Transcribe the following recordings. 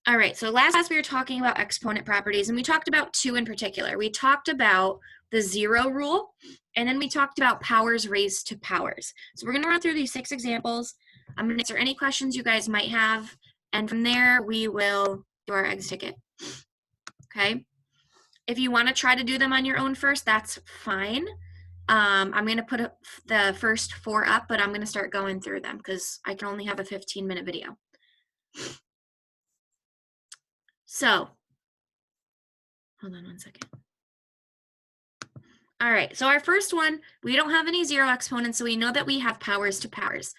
All right, so last class we were talking about exponent properties, and we talked about two in particular. We talked about the zero rule, and then we talked about powers raised to powers. So we're going to run through these 6 examples. I'm going to answer any questions you guys might have, and from there we will do our eggs ticket. Okay? If you want to try to do them on your own first, that's fine. I'm going to put the first 4 up, but I'm going to start going through them because I can only have a 15-minute video. So, hold on one second. All right, so our first one, we don't have any zero exponents, so we know that we have powers to powers.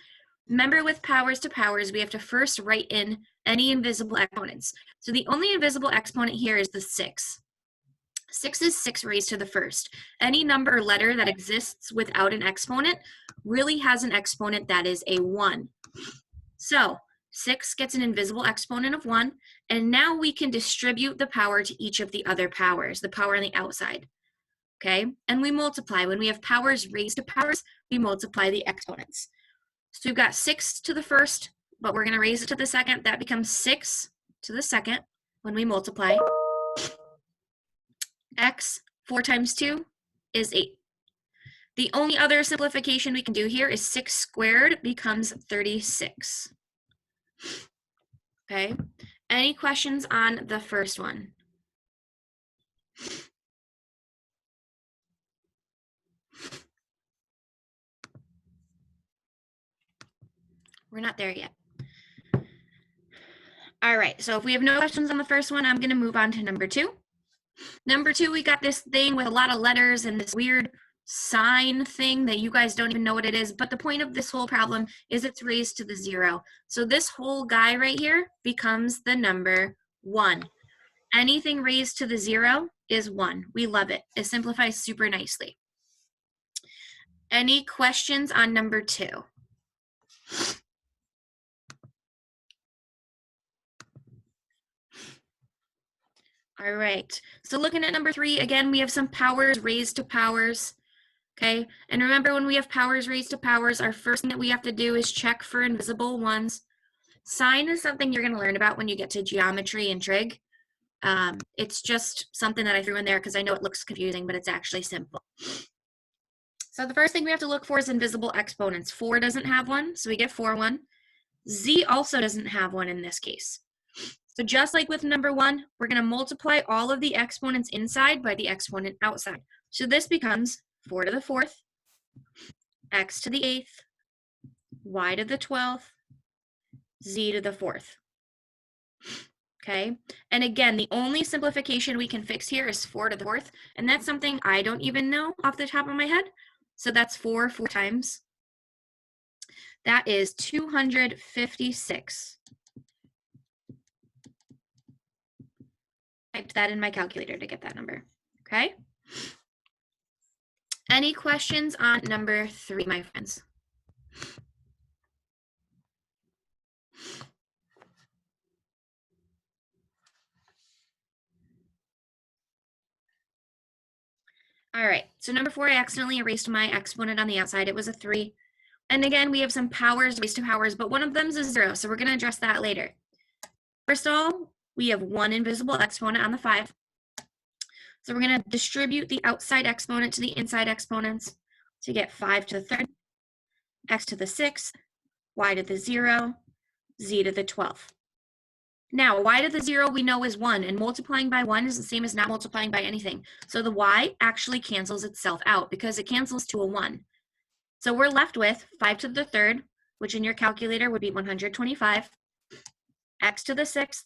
Remember, with powers to powers, we have to first write in any invisible exponents. So the only invisible exponent here is the 6. 6 is 6 raised to the first. Any number or letter that exists without an exponent really has an exponent that is a 1. So 6 gets an invisible exponent of 1, and now we can distribute the power to each of the other powers, the power on the outside. Okay, and we multiply. When we have powers raised to powers, we multiply the exponents. So we've got 6 to the first, but we're going to raise it to the second. That becomes 6 to the second when we multiply. X, 4 times 2 is 8. The only other simplification we can do here is 6 squared becomes 36. Okay, any questions on the first one? We're not there yet. All right, so if we have no questions on the first one, I'm going to move on to number 2. Number 2, we got this thing with a lot of letters and this weird sign thing that you guys don't even know what it is, but the point of this whole problem is it's raised to the 0. So this whole guy right here becomes the number 1. Anything raised to the 0 is 1. We love it. It simplifies super nicely. Any questions on number 2? All right, so looking at number 3, again, we have some powers raised to powers, okay? And remember, when we have powers raised to powers, our first thing that we have to do is check for invisible ones. Sign is something you're gonna learn about when you get to geometry and trig. It's just something that I threw in there because I know it looks confusing, but it's actually simple. So the first thing we have to look for is invisible exponents. 4 doesn't have one, so we get 4, 1. Z also doesn't have one in this case. So just like with number 1, we're going to multiply all of the exponents inside by the exponent outside. So this becomes 4 to the 4th, x to the 8th, y to the 12th, z to the 4th. Okay, and again, the only simplification we can fix here is 4 to the 4th, and that's something I don't even know off the top of my head. So that's 4 times. That is 256. Typed that in my calculator to get that number, okay? Any questions on number 3, my friends? All right, so number 4, I accidentally erased my exponent on the outside. It was a 3. And again, we have some powers raised to powers, but one of them is a 0, so we're going to address that later. First of all, we have one invisible exponent on the 5. So we're going to distribute the outside exponent to the inside exponents to get 5 to the 3rd, x to the 6th, y to the 0, z to the 12th. Now, y to the 0 we know is 1, and multiplying by 1 is the same as not multiplying by anything. So the y actually cancels itself out because it cancels to a 1. So we're left with 5 to the 3rd, which in your calculator would be 125, x to the 6th,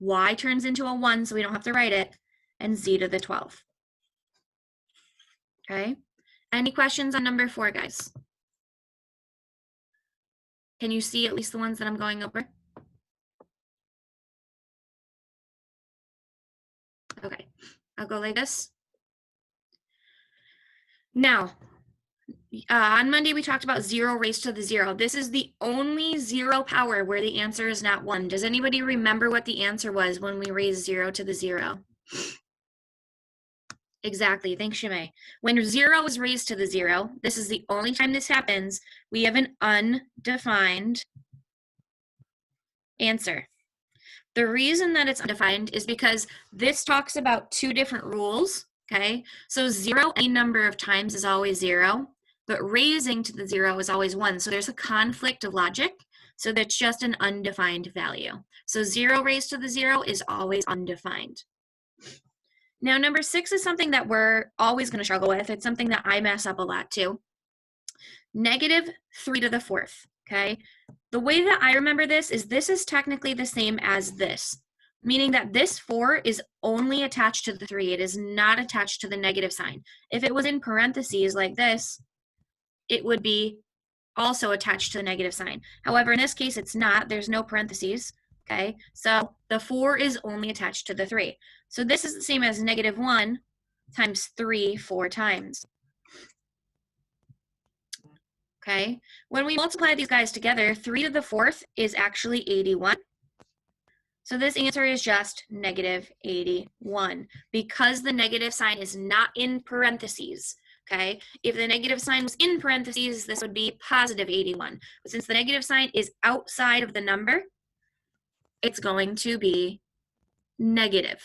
y turns into a 1, so we don't have to write it, and z to the 12th. Okay, any questions on number 4, guys? Can you see at least the ones that I'm going over? Okay, I'll go like this. Now, on Monday, we talked about 0 raised to the 0. This is the only 0 power where the answer is not 1. Does anybody remember what the answer was when we raised 0 to the 0? Exactly, thanks, Shimei. When 0 is raised to the 0, this is the only time this happens, we have an undefined answer. The reason that it's undefined is because this talks about two different rules, okay? So 0 any number of times is always 0, but raising to the 0 is always 1. So there's a conflict of logic, so that's just an undefined value. So 0 raised to the 0 is always undefined. Now, number 6 is something that we're always going to struggle with. It's something that I mess up a lot too. Negative 3 to the 4th, okay? The way that I remember this is technically the same as this, meaning that this 4 is only attached to the 3. It is not attached to the negative sign. If it was in parentheses like this, it would be also attached to the negative sign. However, in this case, it's not. There's no parentheses, okay? So the 4 is only attached to the 3. So this is the same as negative 1 times 3 4 times. Okay, when we multiply these guys together, 3 to the 4th is actually 81. So this answer is just negative 81 because the negative sign is not in parentheses. Okay, if the negative sign was in parentheses, this would be positive 81. But since the negative sign is outside of the number, it's going to be negative.